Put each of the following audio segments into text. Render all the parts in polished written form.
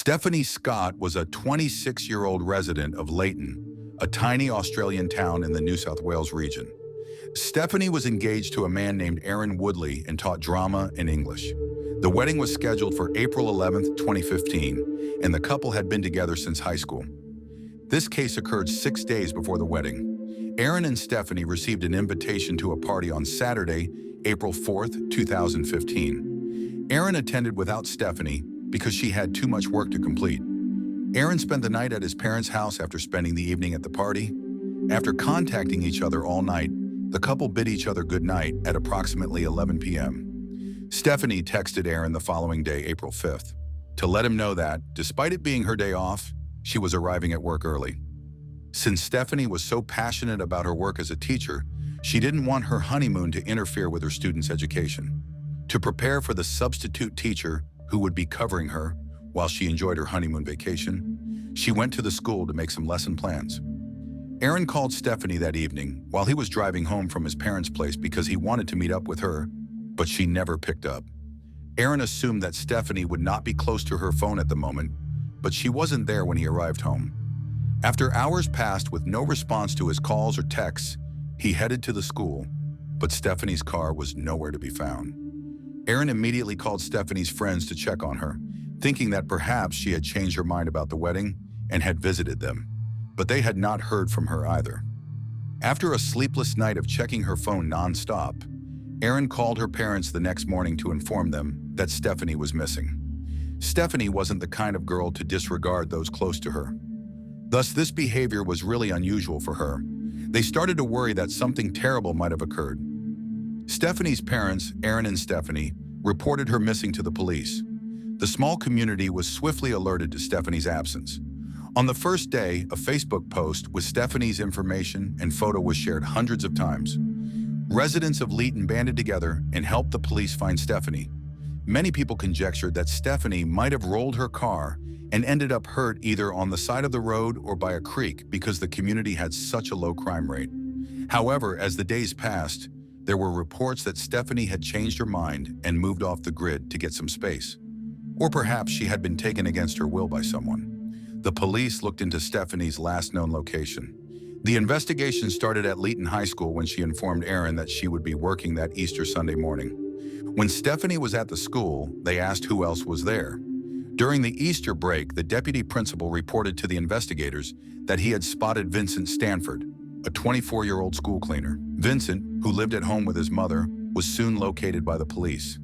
Stephanie Scott was a 26-year-old resident of Leighton, a tiny Australian town in the New South Wales region. Stephanie was engaged to a man named Aaron Woodley and taught drama and English. The wedding was scheduled for April 11, 2015, and the couple had been together since high school. This case occurred 6 days before the wedding. Aaron and Stephanie received an invitation to a party on Saturday, April 4, 2015. Aaron attended without Stephanie because she had too much work to complete. Aaron spent the night at his parents' house after spending the evening at the party. After contacting each other all night, the couple bid each other good night at approximately 11 p.m. Stephanie texted Aaron the following day, April 5th, to let him know that, despite it being her day off, she was arriving at work early. Since Stephanie was so passionate about her work as a teacher, she didn't want her honeymoon to interfere with her students' education. To prepare for the substitute teacher who would be covering her while she enjoyed her honeymoon vacation, she went to the school to make some lesson plans. Aaron called Stephanie that evening while he was driving home from his parents' place because he wanted to meet up with her, but she never picked up. Aaron assumed that Stephanie would not be close to her phone at the moment, but she wasn't there when he arrived home. After hours passed with no response to his calls or texts, he headed to the school, but Stephanie's car was nowhere to be found. Aaron immediately called Stephanie's friends to check on her, thinking that perhaps she had changed her mind about the wedding and had visited them, but they had not heard from her either. After a sleepless night of checking her phone non-stop, Aaron called her parents the next morning to inform them that Stephanie was missing. Stephanie wasn't the kind of girl to disregard those close to her. Thus, this behavior was really unusual for her. They started to worry that something terrible might have occurred. Stephanie's parents, Aaron and Stephanie, reported her missing to the police. The small community was swiftly alerted to Stephanie's absence. On the first day, a Facebook post with Stephanie's information and photo was shared hundreds of times. Residents of Leighton banded together and helped the police find Stephanie. Many people conjectured that Stephanie might have rolled her car and ended up hurt either on the side of the road or by a creek because the community had such a low crime rate. However, as the days passed, there were reports that Stephanie had changed her mind and moved off the grid to get some space. Or perhaps she had been taken against her will by someone. The police looked into Stephanie's last known location. The investigation started at Leighton High School when she informed Aaron that she would be working that Easter Sunday morning. When Stephanie was at the school, they asked who else was there. During the Easter break, the deputy principal reported to the investigators that he had spotted Vincent Stanford, a 24-year-old school cleaner. Vincent, who lived at home with his mother, was soon located by the police.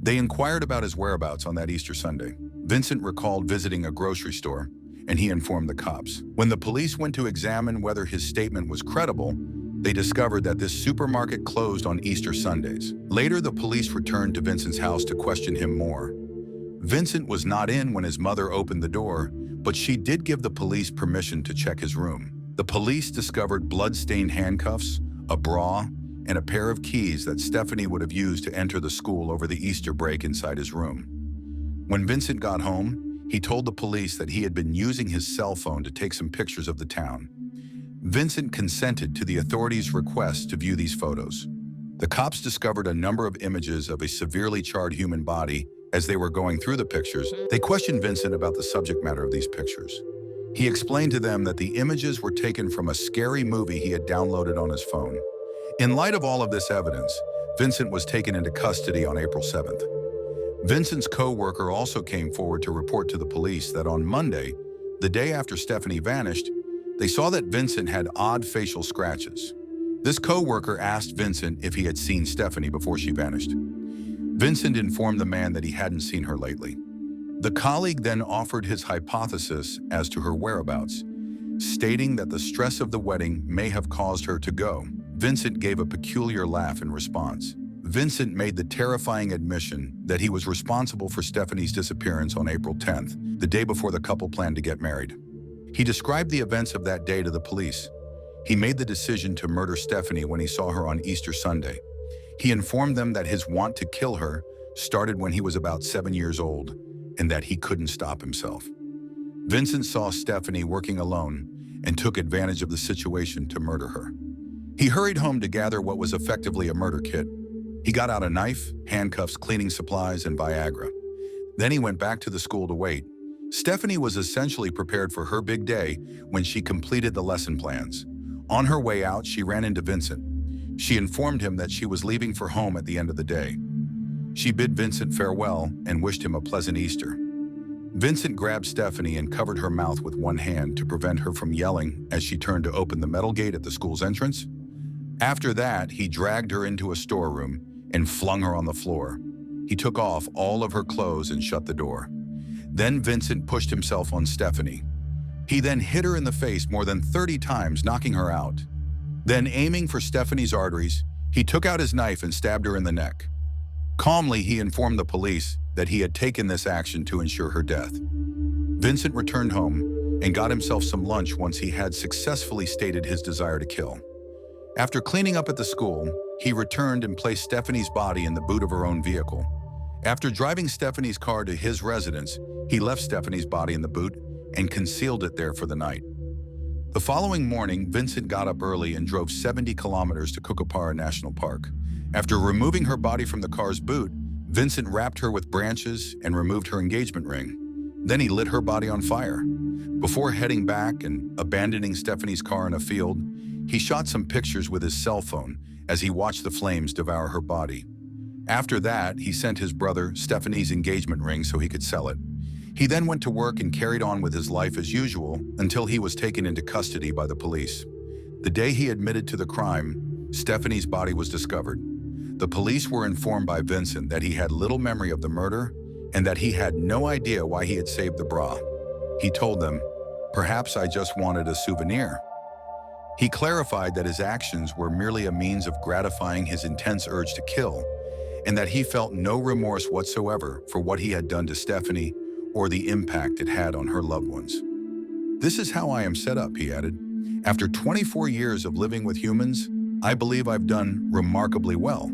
They inquired about his whereabouts on that Easter Sunday. Vincent recalled visiting a grocery store, and he informed the cops. When the police went to examine whether his statement was credible, they discovered that this supermarket closed on Easter Sundays. Later, the police returned to Vincent's house to question him more. Vincent was not in when his mother opened the door, but she did give the police permission to check his room. The police discovered blood-stained handcuffs, a bra, and a pair of keys that Stephanie would have used to enter the school over the Easter break inside his room. When Vincent got home, he told the police that he had been using his cell phone to take some pictures of the town. Vincent consented to the authorities' request to view these photos. The cops discovered a number of images of a severely charred human body. As they were going through the pictures, they questioned Vincent about the subject matter of these pictures. He explained to them that the images were taken from a scary movie he had downloaded on his phone. In light of all of this evidence, Vincent was taken into custody on April 7th. Vincent's co-worker also came forward to report to the police that on Monday, the day after Stephanie vanished, they saw that Vincent had odd facial scratches. This co-worker asked Vincent if he had seen Stephanie before she vanished. Vincent informed the man that he hadn't seen her lately. The colleague then offered his hypothesis as to her whereabouts, stating that the stress of the wedding may have caused her to go. Vincent gave a peculiar laugh in response. Vincent made the terrifying admission that he was responsible for Stephanie's disappearance on April 10th, the day before the couple planned to get married. He described the events of that day to the police. He made the decision to murder Stephanie when he saw her on Easter Sunday. He informed them that his want to kill her started when he was about 7 years old and that he couldn't stop himself. Vincent saw Stephanie working alone and took advantage of the situation to murder her. He hurried home to gather what was effectively a murder kit. He got out a knife, handcuffs, cleaning supplies, and Viagra. Then he went back to the school to wait, Stephanie was essentially prepared for her big day when she completed the lesson plans. On her way out, she ran into Vincent. She informed him that she was leaving for home at the end of the day. She bid Vincent farewell and wished him a pleasant Easter. Vincent grabbed Stephanie and covered her mouth with one hand to prevent her from yelling as she turned to open the metal gate at the school's entrance. After that, he dragged her into a storeroom and flung her on the floor. He took off all of her clothes and shut the door. Then Vincent pushed himself on Stephanie. He then hit her in the face more than 30 times, knocking her out. Then, aiming for Stephanie's arteries, he took out his knife and stabbed her in the neck. Calmly, he informed the police that he had taken this action to ensure her death. Vincent returned home and got himself some lunch once he had successfully stated his desire to kill. After cleaning up at the school, he returned and placed Stephanie's body in the boot of her own vehicle. After driving Stephanie's car to his residence, he left Stephanie's body in the boot and concealed it there for the night. The following morning, Vincent got up early and drove 70 kilometers to Kookaburra National Park. After removing her body from the car's boot, Vincent wrapped her with branches and removed her engagement ring. Then he lit her body on fire. Before heading back and abandoning Stephanie's car in a field, he shot some pictures with his cell phone as he watched the flames devour her body. After that, he sent his brother Stephanie's engagement ring so he could sell it. He then went to work and carried on with his life as usual until he was taken into custody by the police. The day he admitted to the crime, Stephanie's body was discovered. The police were informed by Vincent that he had little memory of the murder and that he had no idea why he had saved the bra. He told them, "Perhaps I just wanted a souvenir." He clarified that his actions were merely a means of gratifying his intense urge to kill, and that he felt no remorse whatsoever for what he had done to Stephanie or the impact it had on her loved ones. "This is how I am set up," he added. "After 24 years of living with humans, I believe I've done remarkably well.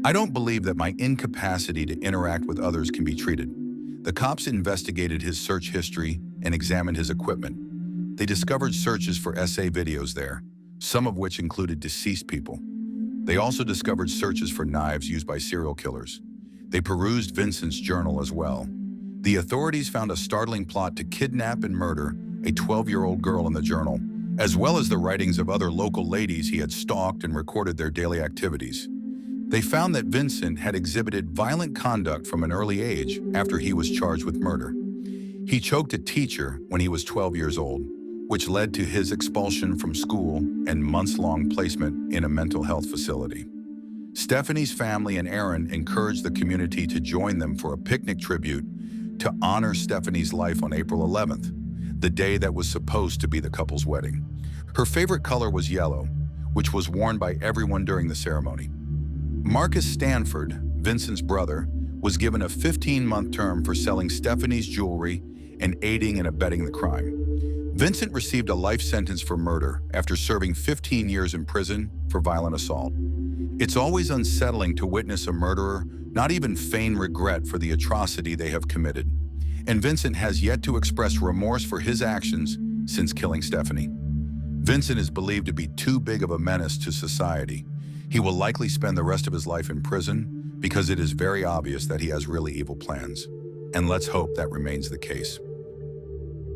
I don't believe that my incapacity to interact with others can be treated." The cops investigated his search history and examined his equipment. They discovered searches for SA videos there, some of which included deceased people. They also discovered searches for knives used by serial killers. They perused Vincent's journal as well. The authorities found a startling plot to kidnap and murder a 12-year-old girl in the journal, as well as the writings of other local ladies he had stalked and recorded their daily activities. They found that Vincent had exhibited violent conduct from an early age after he was charged with murder. He choked a teacher when he was 12 years old, which led to his expulsion from school and months-long placement in a mental health facility. Stephanie's family and Aaron encouraged the community to join them for a picnic tribute to honor Stephanie's life on April 11th, the day that was supposed to be the couple's wedding. Her favorite color was yellow, which was worn by everyone during the ceremony. Marcus Stanford, Vincent's brother, was given a 15-month term for selling Stephanie's jewelry and aiding and abetting the crime. Vincent received a life sentence for murder after serving 15 years in prison for violent assault. It's always unsettling to witness a murderer not even feign regret for the atrocity they have committed, and Vincent has yet to express remorse for his actions since killing Stephanie. Vincent is believed to be too big of a menace to society. He will likely spend the rest of his life in prison because it is very obvious that he has really evil plans. And let's hope that remains the case.